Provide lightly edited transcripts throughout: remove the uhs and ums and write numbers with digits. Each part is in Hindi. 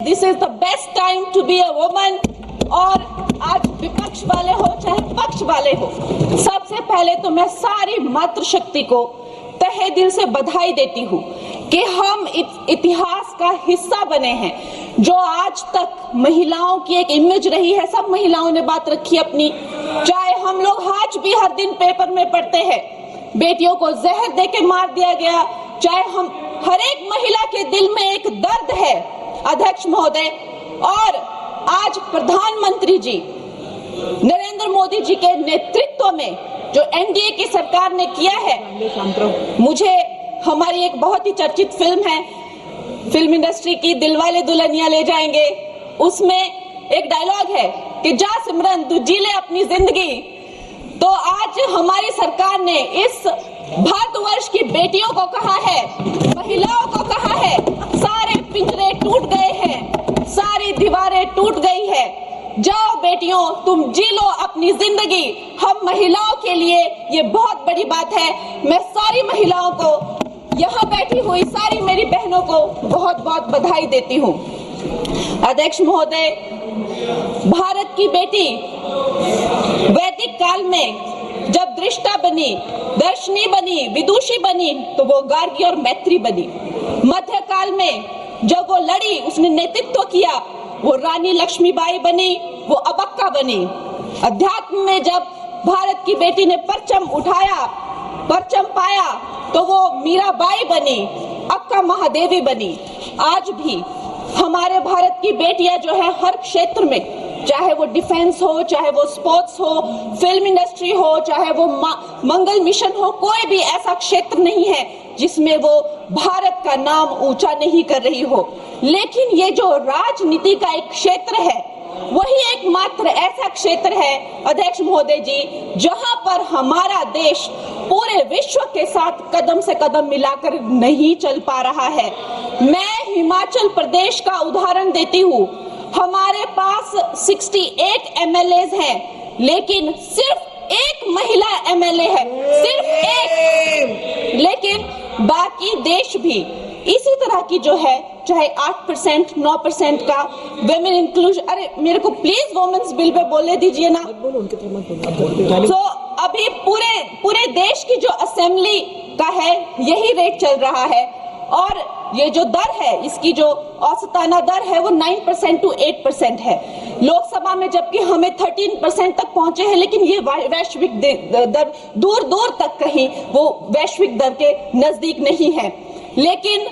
This is the best time to be a woman. और आज विपक्ष वाले हो चाहे पक्ष वाले हो, सबसे पहले तो मैं सारी मातृशक्ति को तहे दिल से बधाई देती हूँ कि हम इतिहास का हिस्सा बने हैं। जो आज तक महिलाओं की एक इमेज रही है, सब महिलाओं ने बात रखी अपनी, चाहे हम लोग आज भी हर दिन पेपर में पढ़ते हैं बेटियों को जहर देके मार दिया गया, चाहे हम हर एक महिला के दिल में एक दर्द है अध्यक्ष महोदय। और आज प्रधानमंत्री जी नरेंद्र मोदी जी के नेतृत्व में जो एनडीए की सरकार ने किया है, मुझे हमारी एक बहुत ही चर्चित फिल्म है फिल्म इंडस्ट्री की, दिलवाले दुल्हनिया ले जाएंगे, उसमें एक डायलॉग है कि जा सिमरन तू जी ले अपनी जिंदगी। तो आज हमारी सरकार ने इस भारतवर्ष की बेटियों को कहा है, महिलाओं को कहा है, सारे पिंजरे टूट गए हैं, सारी दीवारें टूट गई है, जाओ बेटियों तुम जी लो अपनी जिंदगी। हम महिलाओं के लिए ये बहुत बड़ी बात है। मैं सारी महिलाओं को, यहाँ बैठी हुई सारी मेरी बहनों को बहुत बहुत बधाई देती हूँ। अध्यक्ष महोदय, भारत की बेटी वैदिक काल में जब दृष्टा बनी, दर्शनी बनी, विदुषी बनी, तो वो गार्गी और मैत्री बनी। मध्यकाल में जब वो लड़ी, उसने नेतृत्व किया, वो रानी लक्ष्मीबाई बनी, वो अबक्का बनी। अध्यात्म में जब भारत की बेटी ने परचम उठाया, परचम पाया, तो वो मीराबाई बनी, अक्का महादेवी बनी। आज भी हमारे भारत की बेटियां जो है हर क्षेत्र में, चाहे वो डिफेंस हो, चाहे वो स्पोर्ट्स हो, फिल्म इंडस्ट्री हो, चाहे वो मंगल मिशन हो, कोई भी ऐसा क्षेत्र नहीं है जिसमें वो भारत का नाम ऊंचा नहीं कर रही हो। लेकिन ये जो राजनीति का एक क्षेत्र है, वही एकमात्र ऐसा क्षेत्र है अध्यक्ष महोदय जी, जहां पर हमारा देश पूरे विश्व के साथ कदम से कदम मिलाकर नहीं चल पा रहा है। मैं हिमाचल प्रदेश का उदाहरण देती हूँ। हमारे पास 68 एमएलए हैं, लेकिन सिर्फ एक महिला एमएलए है, सिर्फ एक। लेकिन बाकी देश भी इसी तरह की जो है, चाहे 8%, 9% का वेमेन इंक्लूजन, अरे मेरे को प्लीज वुमेन्स बिल पे बोलने दीजिए ना। तो अभी पूरे देश की जो असेंबली का है यही रेट चल रहा है। और ये जो दर है, इसकी जो औसताना दर है वो 9% to 8% है। लोकसभा में जबकि हमें 13% तक पहुंचे हैं, लेकिन ये वैश्विक दर दूर दूर तक कहीं वो वैश्विक दर के नजदीक नहीं है। लेकिन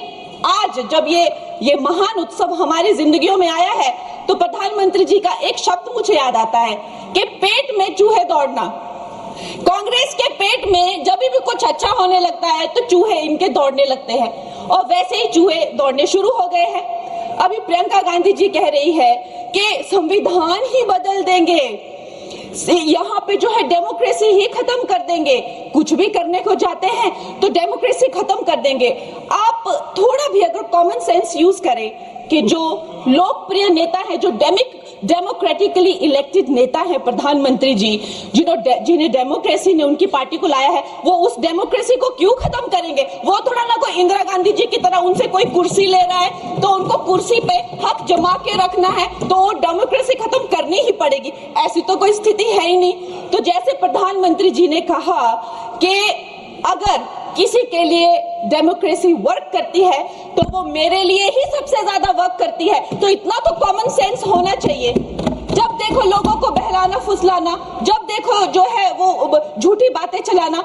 आज जब ये महान उत्सव हमारी जिंदगियों में आया है, तो प्रधानमंत्री जी का एक शब्द मुझे याद आता है कि पेट में चूहे दौड़ना। कांग्रेस के पेट में जब भी कुछ अच्छा होने लगता है तो चूहे इनके दौड़ने लगते हैं, और वैसे ही चूहे दौड़ने शुरू हो गए हैं। अभी प्रियंका गांधी जी कह रही है कि संविधान ही बदल देंगे, यहाँ पे जो है डेमोक्रेसी ही खत्म कर देंगे, कुछ भी करने को जाते हैं तो डेमोक्रेसी खत्म कर देंगे। आप थोड़ा भी अगर कॉमन सेंस यूज करें कि जो लोकप्रिय नेता है, जो डेमोक्रेटिकली इलेक्टेड नेता है प्रधानमंत्री जी, जिन्हें डेमोक्रेसी ने उनकी पार्टी को लाया है, वो उस डेमोक्रेसी को क्यों खत्म करेंगे? वो थोड़ा ना कोई इंदिरा गांधी जी की तरह उनसे कोई कुर्सी ले रहा है तो उनको कुर्सी पे हक जमा के रखना है, तो वो डेमोक्रेसी खत्म करनी ही पड़ेगी। ऐसी तो कोई स्थिति है ही नहीं। तो जैसे प्रधानमंत्री जी ने कहा कि अगर किसी के लिए डेमोक्रेसी वर्क करती है तो वो मेरे लिए ही सबसे ज्यादा वर्क करती है। तो इतना तो कॉमन सेंस होना चाहिए। जब देखो लोगों को बहलाना फुसलाना, जब देखो जो है वो झूठी बातें चलाना,